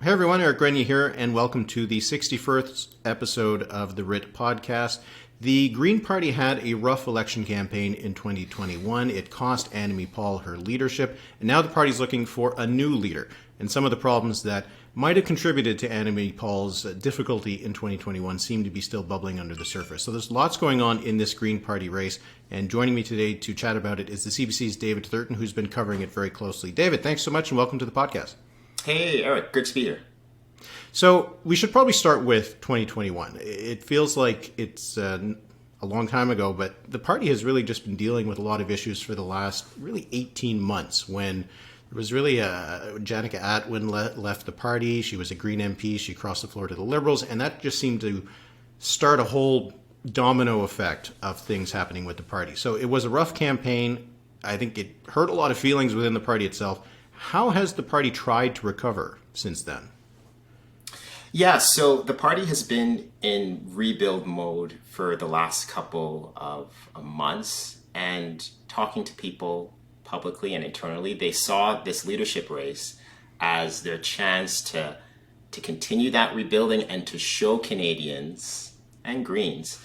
Hey everyone, Eric Grenier here, and welcome to the 61st episode of the Writ Podcast. The Green Party had a rough election campaign in 2021. It cost Annamie Paul her leadership, and now the party's looking for a new leader. And some of the problems that might have contributed to Annamie Paul's difficulty in 2021 seem to be still bubbling under the surface. So there's lots going on in this Green Party race, and joining me today to chat about it is the CBC's David Thurton, who's been covering it very closely. David, thanks so much, and welcome to the podcast. Hey, Eric, good to be here. So we should probably start with 2021. It feels like it's a long time ago, but the party has really just been dealing with a lot of issues for the last really 18 months when there was really Janica Atwin left the party. She was a Green MP. She crossed the floor to the Liberals, and that just seemed to start a whole domino effect of things happening with the party. So it was a rough campaign. I think it hurt a lot of feelings within the party itself. How has the party tried to recover since then? Yeah, so the party has been in rebuild mode for the last couple of months, and talking to people publicly and internally, they saw this leadership race as their chance to continue that rebuilding and to show Canadians and Greens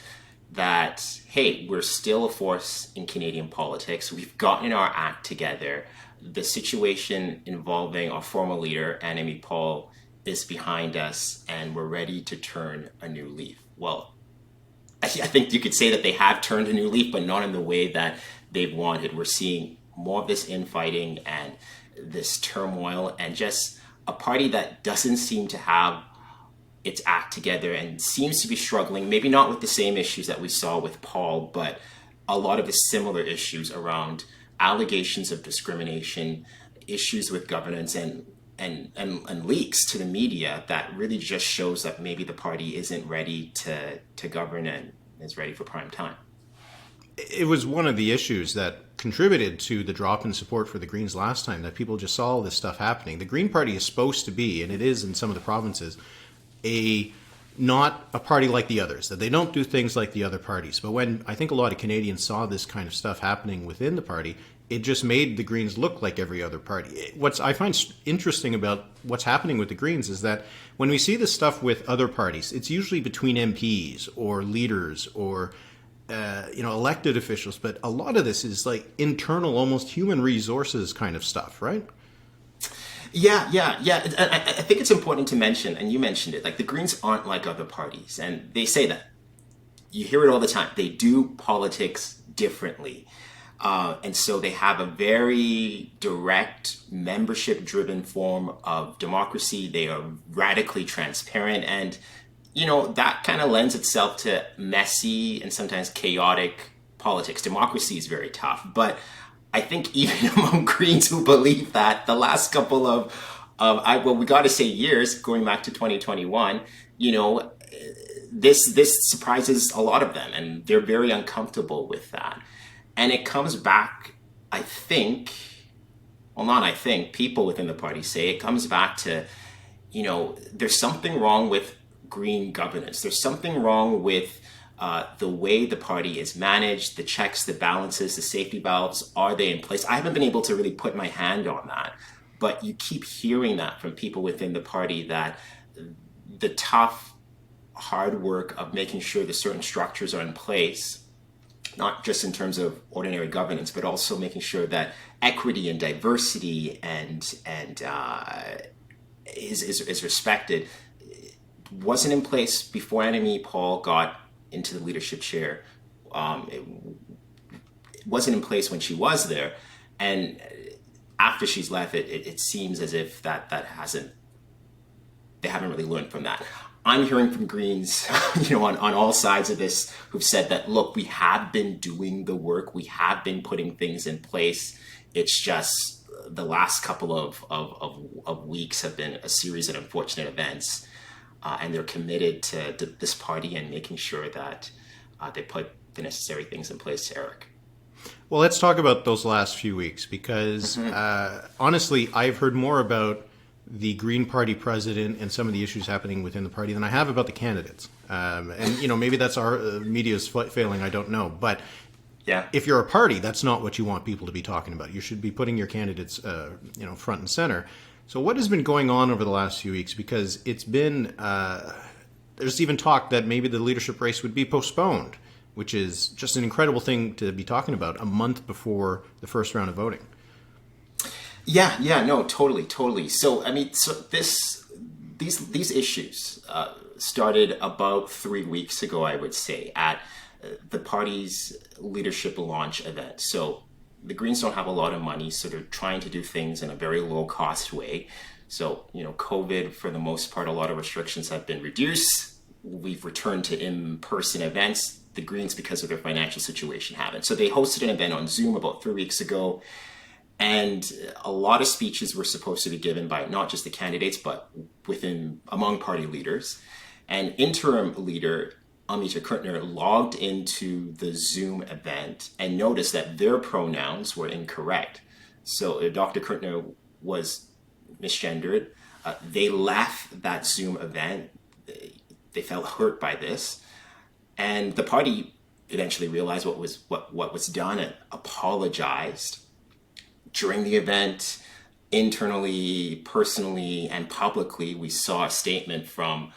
that, hey, we're still a force in Canadian politics. We've gotten our act together. The situation involving our former leader, Annamie Paul, is behind us, and we're ready to turn a new leaf. Well, I think you could say that they have turned a new leaf, but not in the way that they've wanted. We're seeing more of this infighting and this turmoil, and just a party that doesn't seem to have its act together and seems to be struggling, maybe not with the same issues that we saw with Paul, but a lot of the similar issues around allegations of discrimination, issues with governance, and leaks to the media that really just shows that maybe the party isn't ready to govern and is ready for prime time. It was one of the issues that contributed to the drop in support for the Greens last time, that people just saw all this stuff happening. The Green Party is supposed to be, and it is in some of the provinces, not a party like the others, that they don't do things like the other parties. But when I think a lot of Canadians saw this kind of stuff happening within the party, it just made the Greens look like every other party. What I find interesting about what's happening with the Greens is that when we see this stuff with other parties, it's usually between MPs or leaders or elected officials. But a lot of this is like internal, almost human resources kind of stuff, right? Yeah. I think it's important to mention, and you mentioned it, like the Greens aren't like other parties. And they say that. You hear it all the time. They do politics differently. And so they have a very direct, membership-driven form of democracy. They are radically transparent. And, that kind of lends itself to messy and sometimes chaotic politics. Democracy is very tough. But I think even among Greens who believe that, the last couple of we got to say years, going back to 2021, this surprises a lot of them. And they're very uncomfortable with that. And it comes back, people within the party say it comes back to, there's something wrong with Green governance. There's something wrong with the way the party is managed, the checks, the balances, the safety valves. Are they in place? I haven't been able to really put my hand on that, but you keep hearing that from people within the party, that the tough, hard work of making sure that certain structures are in place, not just in terms of ordinary governance, but also making sure that equity and diversity and is respected, wasn't in place before Annamie Paul got into the leadership chair. It wasn't in place when she was there, and after she's left, it seems as if they haven't really learned from that. I'm hearing from Greens, on all sides of this, who've said that, look, we have been doing the work. We have been putting things in place. It's just the last couple of weeks have been a series of unfortunate events. And they're committed to this party and making sure that they put the necessary things in place, Eric. Well, let's talk about those last few weeks, because honestly, I've heard more about the Green Party president and some of the issues happening within the party than I have about the candidates. And, maybe that's our media's failing, I don't know. But yeah, if you're a party, that's not what you want people to be talking about. You should be putting your candidates, front and center. So what has been going on over the last few weeks? Because it's been, there's even talk that maybe the leadership race would be postponed, which is just an incredible thing to be talking about a month before the first round of voting. Yeah, no, totally. So, I mean, these issues started about 3 weeks ago, I would say, at the party's leadership launch event. So the Greens don't have a lot of money, so they're trying to do things in a very low cost way. So, COVID, for the most part, a lot of restrictions have been reduced. We've returned to in-person events. The Greens, because of their financial situation, haven't. So they hosted an event on Zoom about 3 weeks ago. And a lot of speeches were supposed to be given by not just the candidates, but among party leaders. And interim leader Annamie Paul logged into the Zoom event and noticed that their pronouns were incorrect. So Dr. Kurtner was misgendered. They left that Zoom event. They felt hurt by this. And the party eventually realized what was done and apologized. During the event, internally, personally, and publicly, we saw a statement from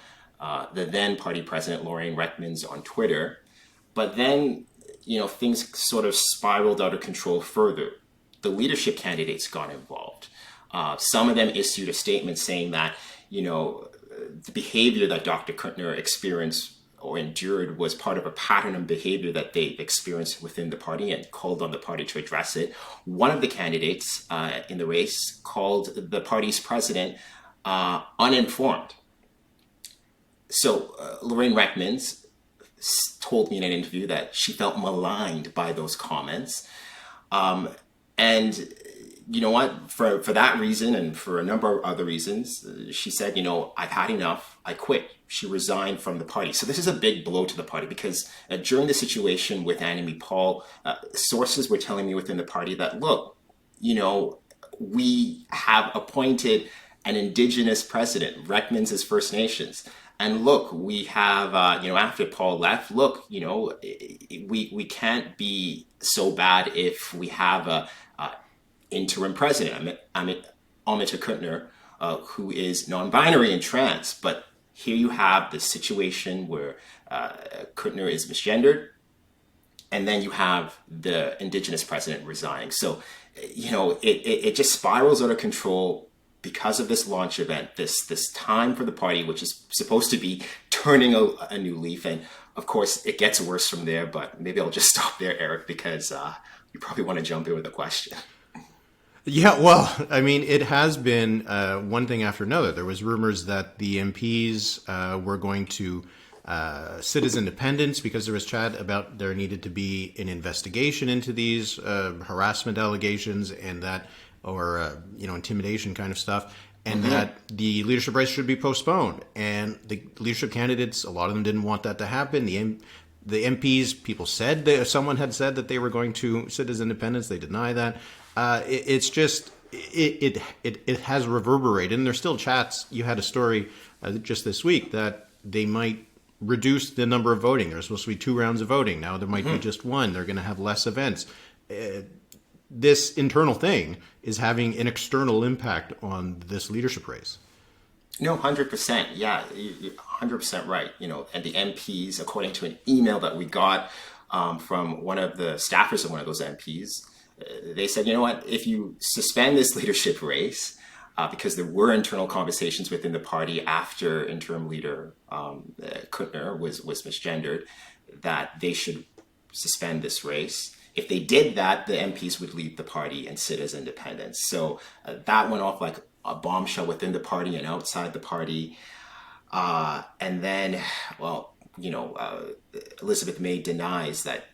the then party president, Lorraine Redmonds, on Twitter. But then, things sort of spiraled out of control further. The leadership candidates got involved. Some of them issued a statement saying that, the behavior that Dr. Kurtner experienced or endured was part of a pattern of behavior that they experienced within the party and called on the party to address it. One of the candidates in the race called the party's president uninformed. So Lorraine Redmonds told me in an interview that she felt maligned by those comments. And you know what? For that reason and for a number of other reasons, she said, I've had enough. I quit. She resigned from the party. So this is a big blow to the party because during the situation with Annamie Paul, sources were telling me within the party that, look, we have appointed an Indigenous president. Redmonds is First Nations. And look, we have, after Paul left, look, we can't be so bad if we have a interim president, Annamie Paul, who is non-binary and trans. But here you have this situation where Kurtner is misgendered, and then you have the Indigenous president resigning. So, it just spirals out of control because of this launch event, this time for the party, which is supposed to be turning a new leaf. And of course, it gets worse from there. But maybe I'll just stop there, Eric, because you probably want to jump in with a question. Yeah, well, I mean, it has been one thing after another. There was rumors that the MPs were going to sit as independents because there was chat about there needed to be an investigation into these harassment allegations and that, or intimidation kind of stuff, and that the leadership race should be postponed. And the leadership candidates, a lot of them didn't want that to happen. The MPs, people said that someone had said that they were going to sit as independents. They deny that. It's just it has reverberated, and there's still chats. You had a story just this week that they might reduce the number of voting. There's supposed to be 2 rounds of voting. Now there might be just one. They're going to have less events. This internal thing is having an external impact on this leadership race. No, 100%. Yeah, 100% right. And the MPs, according to an email that we got from one of the staffers of one of those MPs, they said, if you suspend this leadership race, because there were internal conversations within the party after interim leader Kurtner was misgendered, that they should suspend this race. If they did that, the MPs would leave the party and sit as independents. So that went off like a bombshell within the party and outside the party. And then, Elizabeth May denies that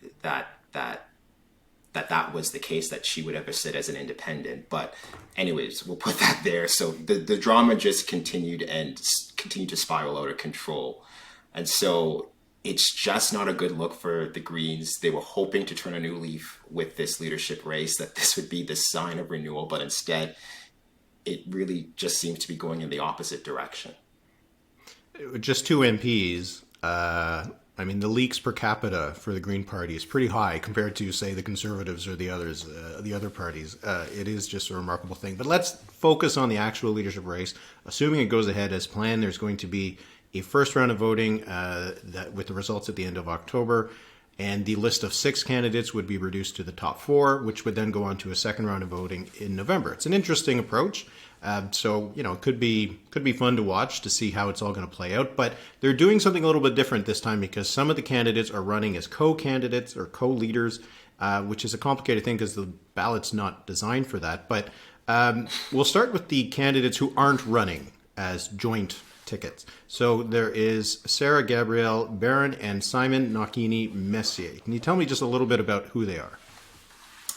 was the case, that she would ever sit as an independent. But anyways, we'll put that there. So the drama just continued to spiral out of control. And so it's just not a good look for the Greens. They were hoping to turn a new leaf with this leadership race, that this would be the sign of renewal, but instead it really just seems to be going in the opposite direction. Just 2 MPs I mean, the leaks per capita for the Green Party is pretty high compared to, say, the Conservatives or the other parties. It is just a remarkable thing. But let's focus on the actual leadership race. Assuming it goes ahead as planned, there's going to be a first round of voting with the results at the end of October. And the list of 6 candidates would be reduced to the top 4, which would then go on to a second round of voting in November. It's an interesting approach. So, it could be fun to watch to see how it's all going to play out. But they're doing something a little bit different this time because some of the candidates are running as co-candidates or co-leaders, which is a complicated thing because the ballot's not designed for that. But we'll start with the candidates who aren't running as joint tickets. So there is Sarah Gabrielle Barron and Simon Nakini Messier. Can you tell me just a little bit about who they are?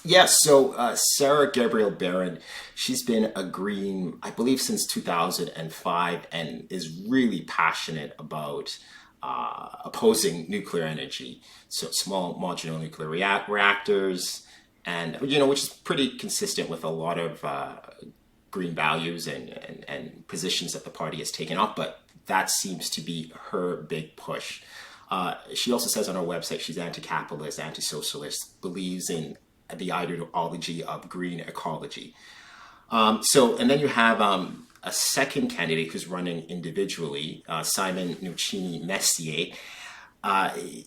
Yes, so Sarah Gabrielle Barron, she's been a Green, I believe, since 2005 and is really passionate about opposing nuclear energy. So small modular nuclear reactors, and, which is pretty consistent with a lot of Green values and positions that the party has taken up, but that seems to be her big push. She also says on her website she's anti-capitalist, anti-socialist, believes in the ideology of green ecology. And then you have a second candidate who's running individually, Simon Nuccini Messier.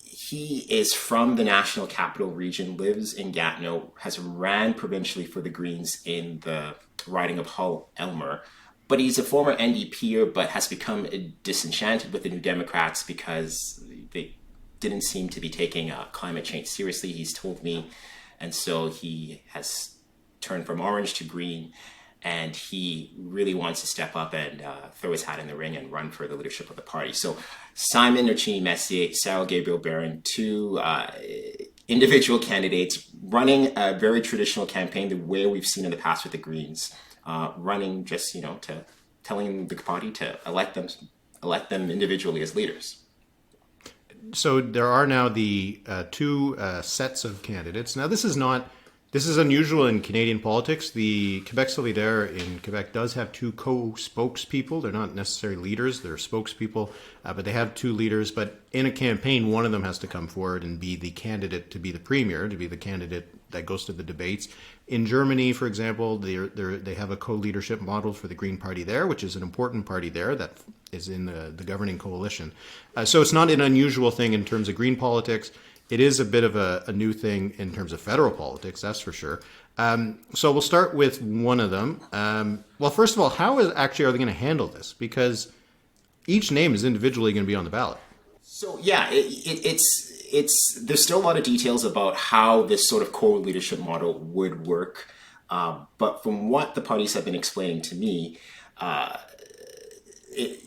He is from the National Capital Region, lives in Gatineau, has ran provincially for the Greens in the riding of Hull-Elmer. But he's a former NDPer, but has become disenchanted with the New Democrats because they didn't seem to be taking climate change seriously, he's told me. And so he has turned from orange to green, and he really wants to step up and throw his hat in the ring and run for the leadership of the party. So Simon Nuccini Messier, Sarah Gabrielle Barron, 2 individual candidates running a very traditional campaign, the way we've seen in the past with the Greens, running just, to telling the party to elect them individually as leaders. So there are now the 2 sets of candidates. Now, this is unusual in Canadian politics. The Quebec Solidaire in Quebec does have 2 co-spokespeople. They're not necessarily leaders, they're spokespeople, but they have 2 leaders. But in a campaign, one of them has to come forward and be the candidate to be the premier, to be the candidate that goes to the debates. In Germany, for example, they have a co-leadership model for the Green Party there, which is an important party there that is in the governing coalition. So it's not an unusual thing in terms of Green politics. It is a bit of a new thing in terms of federal politics, that's for sure. So we'll start with one of them. Well, first of all, how are they going to handle this? Because each name is individually going to be on the ballot. So yeah, it's there's still a lot of details about how this sort of co-leadership model would work. But from what the parties have been explaining to me,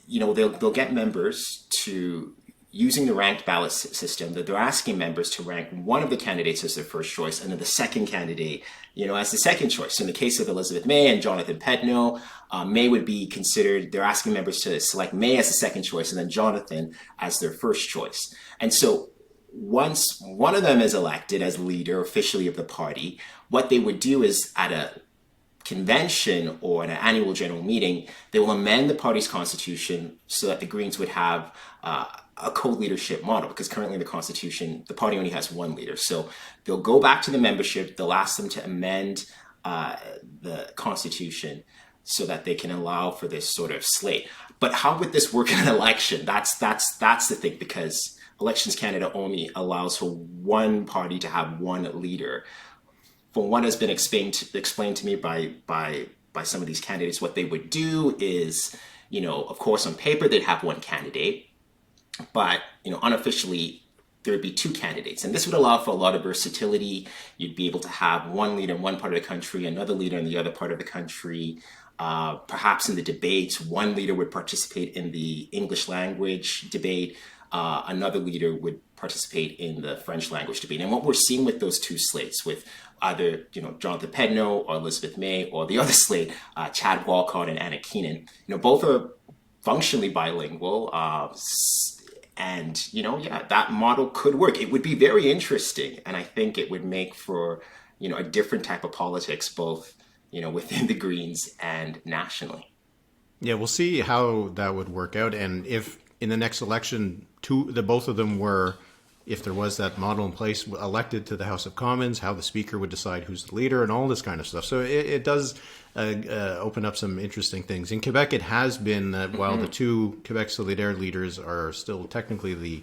they'll get members to, using the ranked ballot system, that they're asking members to rank one of the candidates as their first choice and then the second candidate, as the second choice. So in the case of Elizabeth May and Jonathan Petno, May would be considered, they're asking members to select May as the second choice and then Jonathan as their first choice. And so once one of them is elected as leader officially of the party, what they would do is at a convention or an annual general meeting, they will amend the party's constitution so that the Greens would have a co-leadership model, because currently in the constitution, the party only has one leader. So they'll go back to the membership, they'll ask them to amend the constitution so that they can allow for this sort of slate. But how would this work in an election? That's the thing, because Elections Canada only allows for one party to have one leader. From what has been explained to me by some of these candidates, what they would do is, of course, on paper, they'd have one candidate, but, unofficially, there would be 2 candidates. And this would allow for a lot of versatility. You'd be able to have one leader in one part of the country, another leader in the other part of the country. Perhaps in the debates, one leader would participate in the English language debate. Another leader would participate in the French language debate. And what we're seeing with those 2 slates, with either Jonathan Petno or Elizabeth May, or the other slate, Chad Walcott and Anna Keenan, both are functionally bilingual. And that model could work. It would be very interesting, and I think it would make for a different type of politics, both within the Greens and nationally. Yeah, we'll see how that would work out, and if in the next election, both of them were, if there was that model in place, elected to the House of Commons, how the Speaker would decide who's the leader and all this kind of stuff. So it does open up some interesting things. In Quebec, it has been that while the two Quebec Solidaire leaders are still technically the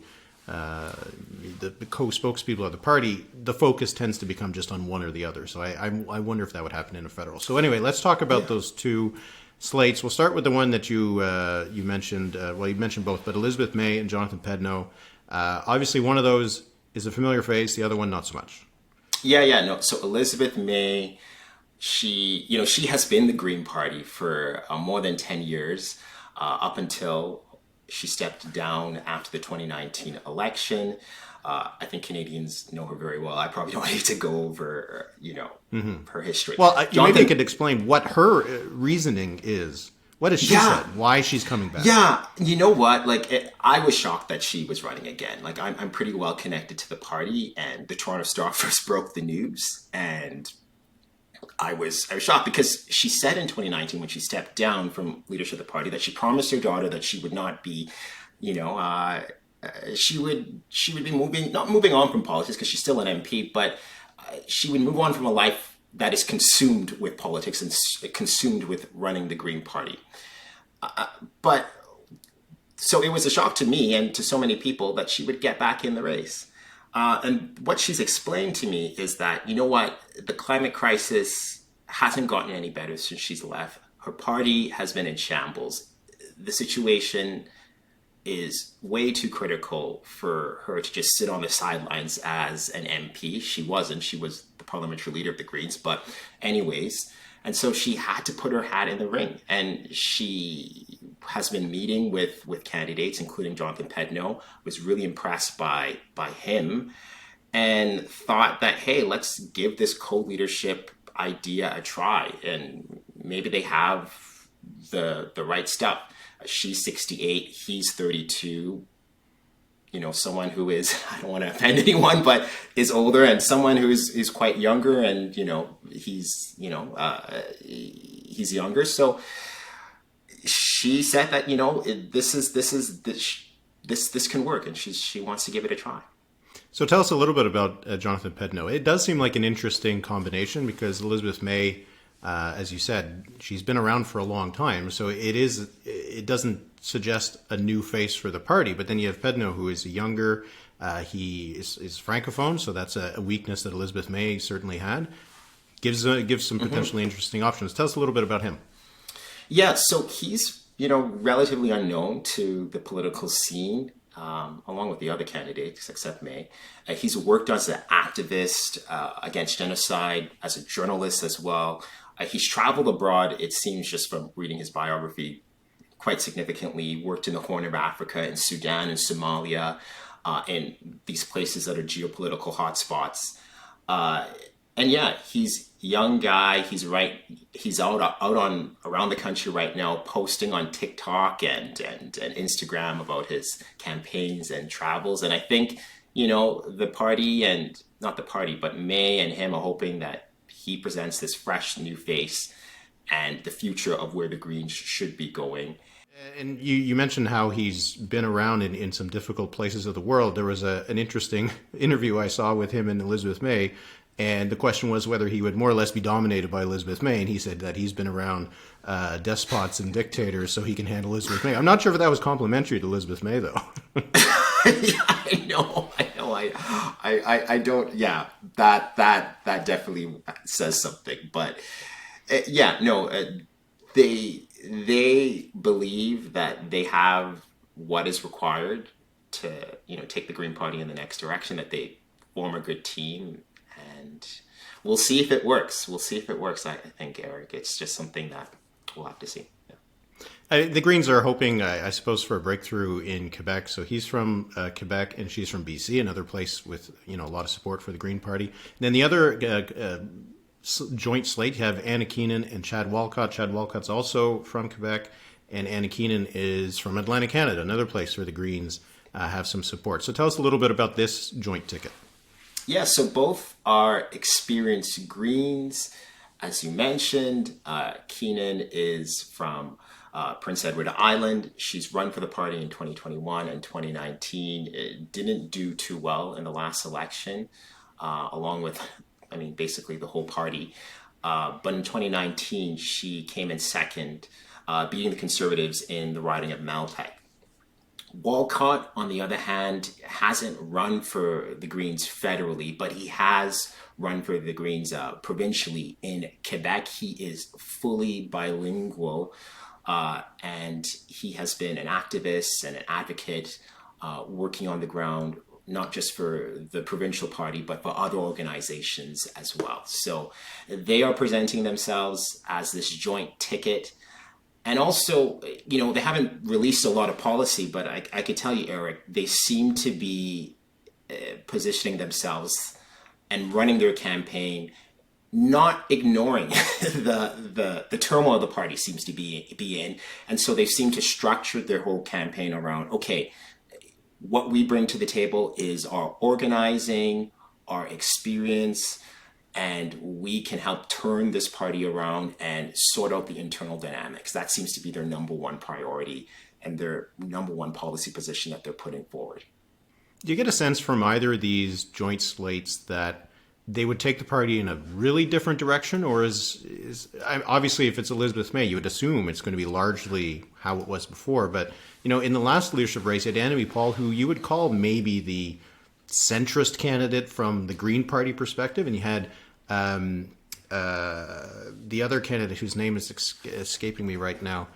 co-spokespeople of the party, the focus tends to become just on one or the other. So I wonder if that would happen in a federal. So anyway, let's talk about those two slates. We'll start with the one that you mentioned. You mentioned both, but Elizabeth May and Jonathan Pedneau. Obviously, one of those is a familiar face. The other one, not so much. No. So Elizabeth May, she has been the Green Party for more than 10 years, up until she stepped down after the 2019 election. I think Canadians know her very well. I probably don't need to go over, her history. Well, maybe you could explain what her reasoning is. What has she said? Why she's coming back? Yeah, you know what? I was shocked that she was running again. I'm pretty well connected to the party, and the Toronto Star first broke the news, and I was shocked because she said in 2019 when she stepped down from leadership of the party that she promised her daughter that she would not be, she would be not moving on from politics because she's still an MP, but she would move on from a life that is consumed with politics and consumed with running the Green Party. So it was a shock to me and to so many people that she would get back in the race. And what she's explained to me is that, you know what, the climate crisis hasn't gotten any better since she's left. Her party has been in shambles. The situation is way too critical for her to just sit on the sidelines as an MP. She wasn't. She was the parliamentary leader of the Greens. But anyways, and so she had to put her hat in the ring. And she has been meeting with candidates, including Jonathan Pedneau, was really impressed by him and thought that, hey, let's give this co-leadership idea a try. And maybe they have the right stuff. She's 68, he's 32, someone who is, I don't want to offend anyone, but is older, and someone who's quite younger, and, he's younger. So she said that, this can work, and she wants to give it a try. So tell us a little bit about Jonathan Pedneau. It does seem like an interesting combination because Elizabeth May, as you said, she's been around for a long time. So it doesn't suggest a new face for the party. But then you have Pedneau, who is younger. He is Francophone, so that's a weakness that Elizabeth May certainly had. Gives some potentially interesting options. Tell us a little bit about him. Yeah, so he's relatively unknown to the political scene, along with the other candidates except May. He's worked as an activist against genocide, as a journalist as well. He's traveled abroad, it seems, just from reading his biography, quite significantly. Worked in the Horn of Africa, in Sudan, and Somalia, in these places that are geopolitical hotspots. And yeah, he's a young guy. He's out around the country right now, posting on TikTok and Instagram about his campaigns and travels. And I think, the party, and not the party, but May and him are hoping that he presents this fresh new face and the future of where the Greens should be going. And you mentioned how he's been around in some difficult places of the world. There was an interesting interview I saw with him and Elizabeth May, and the question was whether he would more or less be dominated by Elizabeth May, and he said that he's been around despots and dictators so he can handle Elizabeth May. I'm not sure if that was complimentary to Elizabeth May, though. Yeah, I know. I don't. Yeah, that definitely says something. But they believe that they have what is required to take the Green Party in the next direction. That they form a good team, and we'll see if it works. I think, Eric, it's just something that we'll have to see. The Greens are hoping, I suppose, for a breakthrough in Quebec. So he's from Quebec and she's from BC, another place with a lot of support for the Green Party. And then the other joint slate, you have Anna Keenan and Chad Walcott. Chad Walcott's also from Quebec, and Anna Keenan is from Atlantic Canada, another place where the Greens have some support. So tell us a little bit about this joint ticket. Yeah, so both are experienced Greens. As you mentioned, Keenan is from Prince Edward Island. She's run for the party in 2021 and 2019. It didn't do too well in the last election, along with, basically the whole party. But in 2019, she came in second, beating the Conservatives in the riding of Malpeque. Walcott, on the other hand, hasn't run for the Greens federally, but he has run for the Greens provincially. In Quebec, he is fully bilingual, and he has been an activist and an advocate working on the ground, not just for the provincial party, but for other organizations as well. So they are presenting themselves as this joint ticket. And also, they haven't released a lot of policy, but I could tell you, Eric, they seem to be positioning themselves and running their campaign, not ignoring the turmoil the party seems to be in. And so they seem to structure their whole campaign around, okay, what we bring to the table is our organizing, our experience, and we can help turn this party around and sort out the internal dynamics. That seems to be their number one priority and their number one policy position that they're putting forward. Do you get a sense from either of these joint slates that they would take the party in a really different direction? Or is obviously, if it's Elizabeth May, you would assume it's going to be largely how it was before. But, in the last leadership race, you had Annamie Paul, who you would call maybe the centrist candidate from the Green Party perspective, and you had the other candidate whose name is escaping me right now.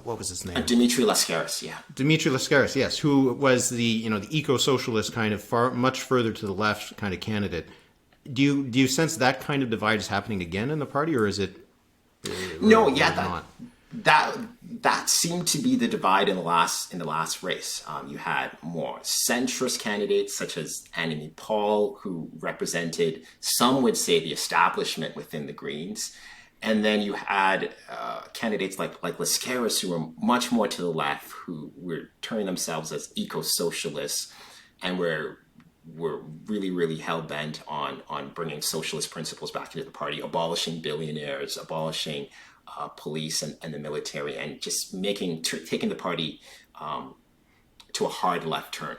What was his name? Dimitri Lascaris, yeah. Dimitri Lascaris, yes, who was the the eco-socialist kind of much further to the left kind of candidate. Do you sense that kind of divide is happening again in the party, or is it? No, yeah, that seemed to be the divide in the last race. You had more centrist candidates such as Annamie Paul, who represented, some would say, the establishment within the Greens, and then you had candidates like Lascaris, who were much more to the left, who were turning themselves as eco-socialists, and were really, really hell-bent on bringing socialist principles back into the party, abolishing billionaires, abolishing police and the military, and just taking the party to a hard left turn.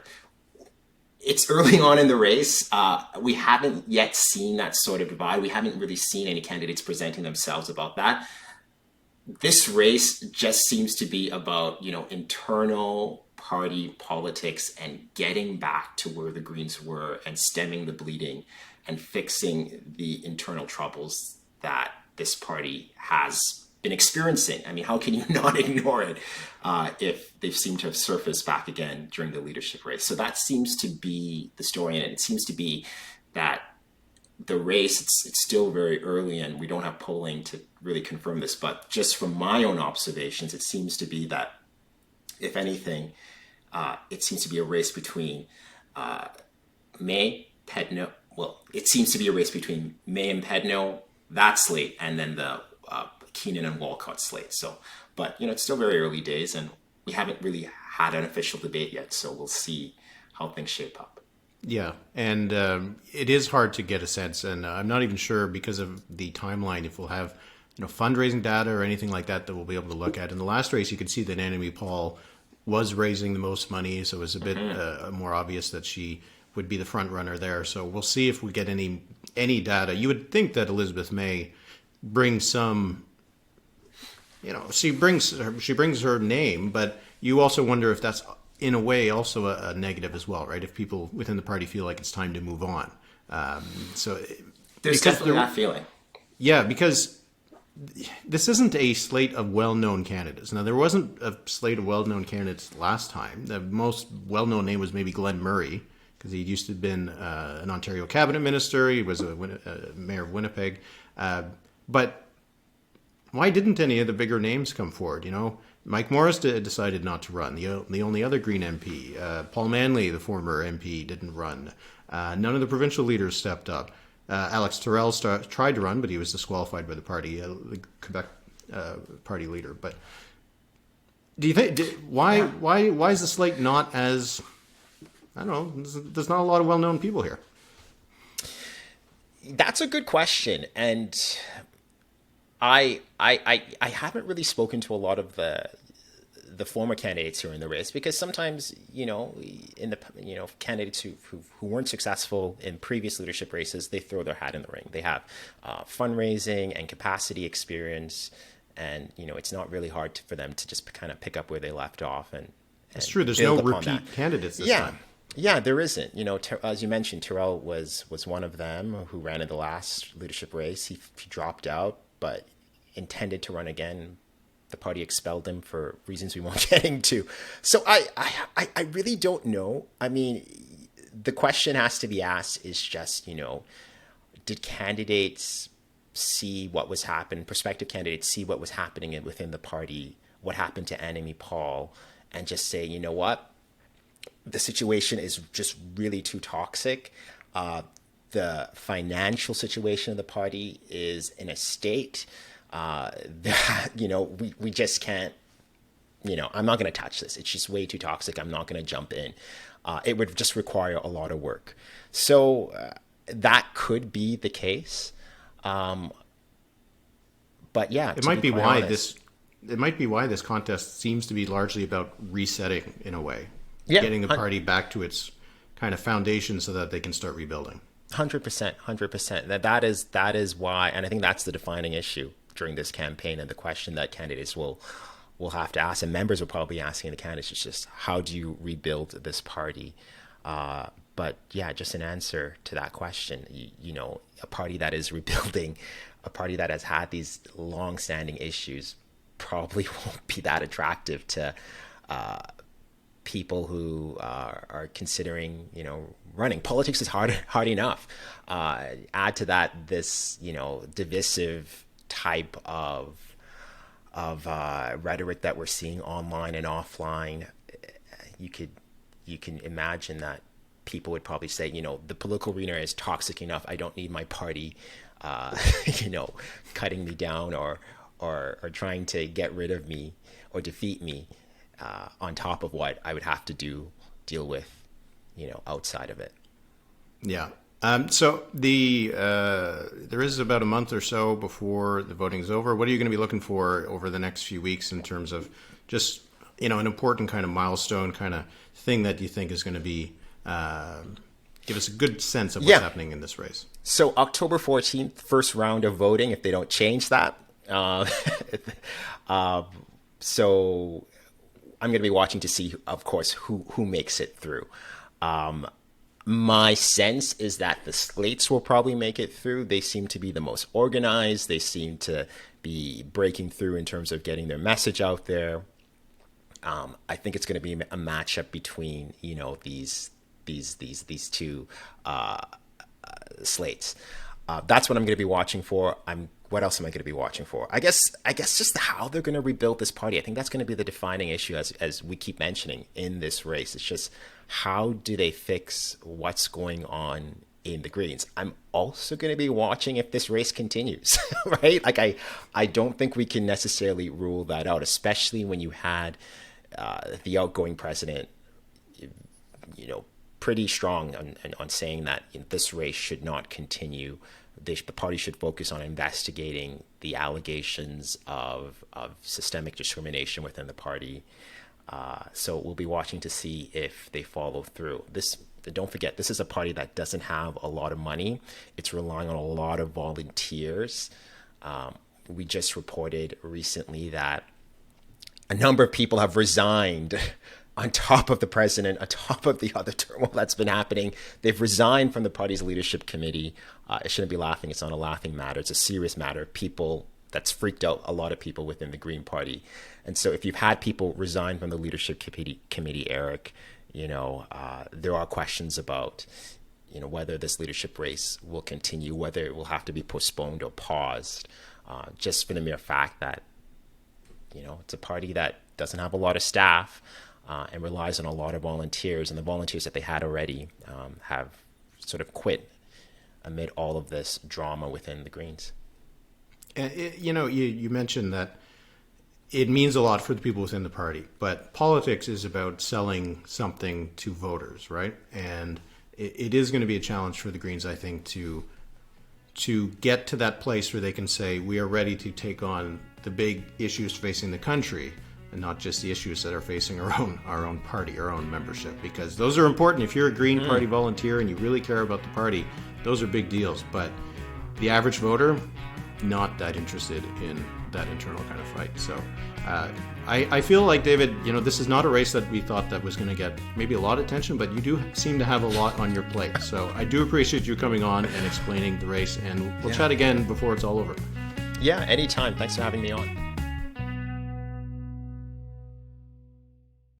It's early on in the race. We haven't yet seen that sort of divide. We haven't really seen any candidates presenting themselves about that. This race just seems to be about, internal party politics and getting back to where the Greens were and stemming the bleeding and fixing the internal troubles that this party has been experiencing. How can you not ignore it if they seem to have surfaced back again during the leadership race? So that seems to be the story, and it seems to be that the race, it's still very early and we don't have polling to really confirm this, but just from my own observations, it seems to be that, if anything, it seems to be a race between May, Pedno. Well, it seems to be a race between May and Pedno, that slate, and then the Keenan and Walcott slate. So, but it's still very early days, and we haven't really had an official debate yet. So we'll see how things shape up. Yeah, and it is hard to get a sense, and I'm not even sure because of the timeline if we'll have fundraising data or anything like that we'll be able to look at. In the last race, you could see that Annamie Paul was raising the most money, so it was a bit more obvious that she would be the front runner there. So we'll see if we get any data. You would think that Elizabeth May brings some, she brings her name, but you also wonder if that's in a way also a negative as well, right? If people within the party feel like it's time to move on. So there's definitely that feeling. Yeah, because this isn't a slate of well-known candidates. Now, there wasn't a slate of well-known candidates last time. The most well-known name was maybe Glenn Murray, because he used to have been an Ontario cabinet minister. He was a mayor of Winnipeg. But why didn't any of the bigger names come forward? Mike Morris decided not to run. The only other Green MP, Paul Manley, the former MP, didn't run. None of the provincial leaders stepped up. Alex Terrell tried to run, but he was disqualified by the party, the Quebec party leader. But do you think why is the slate not as, I don't know? There's not a lot of well-known people here. That's a good question, and I haven't really spoken to a lot of the former candidates who are in the race, because sometimes, in the, candidates who weren't successful in previous leadership races, they throw their hat in the ring. They have fundraising and capacity experience, and it's not really hard for them to just kind of pick up where they left off. And it's true. There's no repeat candidates this time. Yeah, there isn't. As you mentioned, Terrell was one of them who ran in the last leadership race. He dropped out, but intended to run again. The party expelled him for reasons we won't get into. So I really don't know. I mean, the question has to be asked is just, did candidates see what was happening, prospective candidates see what was happening within the party, what happened to Annamie Paul, and just say, you know what, the situation is just really too toxic. The financial situation of the party is in a state that, we just can't, I'm not going to touch this. It's just way too toxic. I'm not going to jump in. It would just require a lot of work. So that could be the case. But yeah, it might be why this contest seems to be largely about resetting in a way, getting the party back to its kind of foundation so that they can start rebuilding. 100%. That is why, and I think that's the defining issue during this campaign, and the question that candidates will have to ask, and members will probably be asking the candidates, is just how do you rebuild this party? But yeah, just an answer to that question, a party that is rebuilding, a party that has had these long-standing issues, probably won't be that attractive to people who are considering, running. Politics is hard enough. Add to that this, divisive type of rhetoric that we're seeing online and offline. You can imagine that people would probably say, the political arena is toxic enough. I don't need my party, cutting me down or trying to get rid of me or defeat me, on top of what I would have to deal with, outside of it. Yeah. So there is about a month or so before the voting is over. What are you going to be looking for over the next few weeks in terms of just, an important kind of milestone kind of thing that you think is going to be, give us a good sense of what's happening in this race? So October 14th, first round of voting, if they don't change that. So I'm going to be watching to see, of course, who makes it through. My sense is that the slates will probably make it through. They seem to be the most organized. They seem to be breaking through in terms of getting their message out there. I think it's going to be a matchup between, these two slates. That's what I'm going to be watching for. What else am I going to be watching for? I guess just how they're going to rebuild this party. I think that's going to be the defining issue, as we keep mentioning in this race. It's just, how do they fix what's going on in the Greens? I'm also going to be watching if this race continues, right? Like I don't think we can necessarily rule that out, especially when you had the outgoing president, pretty strong on saying that this race should not continue. The party should focus on investigating the allegations of systemic discrimination within the party. So we'll be watching to see if they follow through. Don't forget, this is a party that doesn't have a lot of money. It's relying on a lot of volunteers. We just reported recently that a number of people have resigned on top of the president, on top of the other turmoil that's been happening. They've resigned from the party's leadership committee. It shouldn't be laughing. It's not a laughing matter. It's a serious matter. That's freaked out a lot of people within the Green Party. And so if you've had people resign from the leadership committee, Eric, there are questions about, whether this leadership race will continue, whether it will have to be postponed or paused, just for the mere fact that, it's a party that doesn't have a lot of staff, and relies on a lot of volunteers, and the volunteers that they had already have sort of quit amid all of this drama within the Greens. You mentioned that it means a lot for the people within the party, but politics is about selling something to voters, right? And it is going to be a challenge for the Greens, I think, to to get to that place where they can say, we are ready to take on the big issues facing the country and not just the issues that are facing our own party, our own membership, because those are important. If you're a Green Party volunteer and you really care about the party, those are big deals. But the average voter, not that interested in that internal kind of fight. So I feel like, David, this is not a race that we thought that was going to get maybe a lot of attention, but you do seem to have a lot on your plate. So I do appreciate you coming on and explaining the race, and we'll chat again before it's all over. Yeah, anytime. Thanks for having me on.